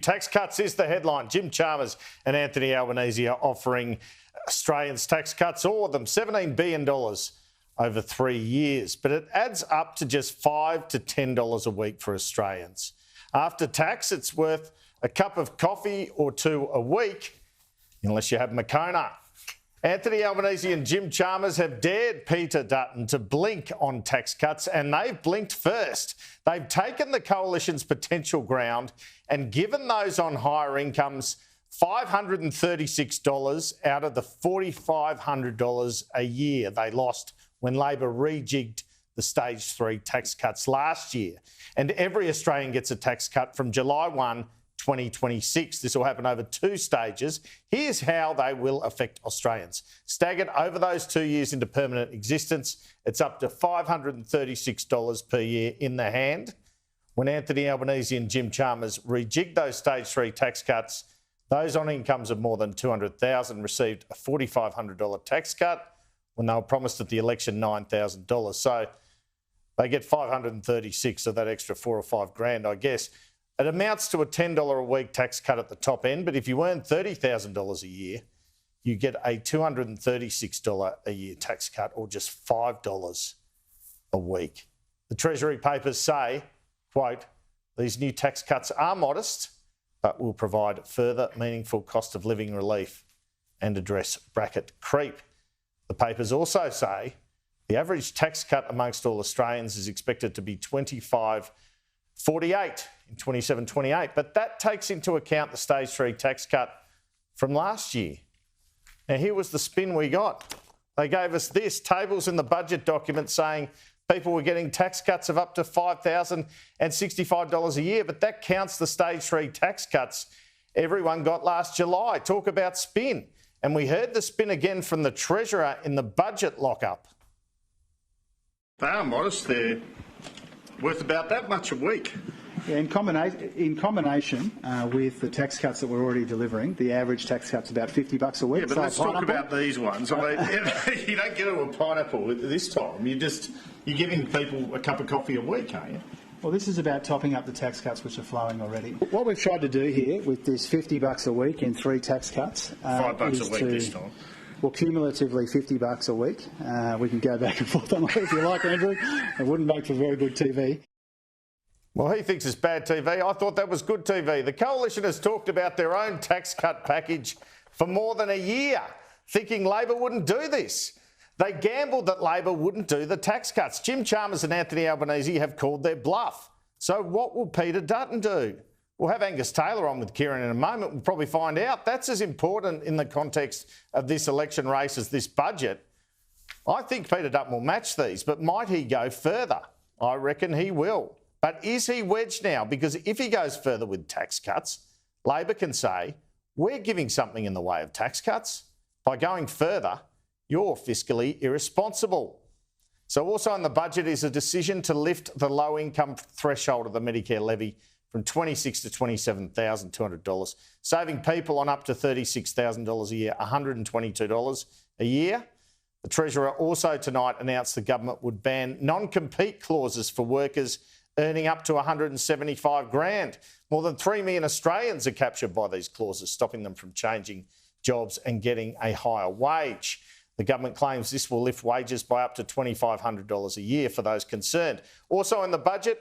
Tax cuts is the headline. Jim Chalmers and Anthony Albanese are offering Australians tax cuts, all of them $17 billion over 3 years. But it adds up to just $5 to $10 a week for Australians. After tax, it's worth a cup of coffee or two a week, unless you have Moccona. Anthony Albanese and Jim Chalmers have dared Peter Dutton to blink on tax cuts, and they've blinked first. They've taken the coalition's potential ground and given those on higher incomes $536 out of the $4,500 a year they lost when Labor rejigged the stage 3 tax cuts last year. And every Australian gets a tax cut from July 1, 2026. This will happen over 2 stages. Here's how they will affect Australians. Staggered over those 2 years into permanent existence, it's up to $536 per year in the hand. When Anthony Albanese and Jim Chalmers rejigged those stage 3 tax cuts, those on incomes of more than $200,000 received a $4,500 tax cut when they were promised at the election $9,000. So they get $536 of that extra $4 or $5 grand, I guess. It amounts to a $10 a week tax cut at the top end, but if you earn $30,000 a year, you get a $236 a year tax cut, or just $5 a week. The Treasury papers say, quote, these new tax cuts are modest, but will provide further meaningful cost of living relief and address bracket creep. The papers also say the average tax cut amongst all Australians is expected to be $25.48 in 27-28, but that takes into account the stage 3 tax cut from last year. Now, here was the spin we got. They gave us this, tables in the budget document saying people were getting tax cuts of up to $5,065 a year, but that counts the stage 3 tax cuts everyone got last July. Talk about spin. And we heard the spin again from the Treasurer in the budget lockup. They are modest. They're worth about that much a week. Yeah, in combination with the tax cuts that we're already delivering, the average tax cut's about $50 a week. Yeah, but let's talk about these ones. I mean, you don't get a pineapple this time. You're giving people a cup of coffee a week, aren't you? Well, this is about topping up the tax cuts which are flowing already. What we've tried to do here with this $50 a week in 3 tax cuts $5 a week this time. Well, cumulatively $50 a week. We can go back and forth on that if you like, Andrew. It wouldn't make for very good TV. Well, he thinks it's bad TV. I thought that was good TV. The coalition has talked about their own tax cut package for more than a year, thinking Labor wouldn't do this. They gambled that Labor wouldn't do the tax cuts. Jim Chalmers and Anthony Albanese have called their bluff. So what will Peter Dutton do? We'll have Angus Taylor on with Kieran in a moment. We'll probably find out. That's as important in the context of this election race as this budget. I think Peter Dutton will match these, but might he go further? I reckon he will. But is he wedged now? Because if he goes further with tax cuts, Labor can say, we're giving something in the way of tax cuts. By going further, you're fiscally irresponsible. So also in the budget is a decision to lift the low income threshold of the Medicare levy from $26,000 to $27,200, saving people on up to $36,000 a year $122 a year. The Treasurer also tonight announced the government would ban non-compete clauses for workers earning up to $175 grand. More than 3 million Australians are captured by these clauses, stopping them from changing jobs and getting a higher wage. The government claims this will lift wages by up to $2,500 a year for those concerned. Also in the budget,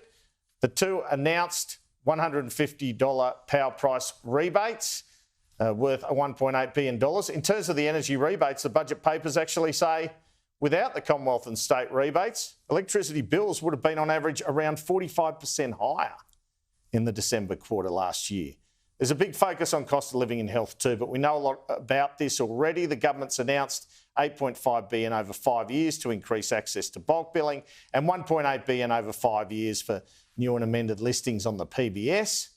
the 2 announced $150 power price rebates worth $1.8 billion. In terms of the energy rebates, the budget papers actually say without the Commonwealth and state rebates, electricity bills would have been on average around 45% higher in the December quarter last year. There's a big focus on cost of living and health too, but we know a lot about this already. The government's announced $8.5 billion over 5 years to increase access to bulk billing and $1.8 billion over 5 years for new and amended listings on the PBS.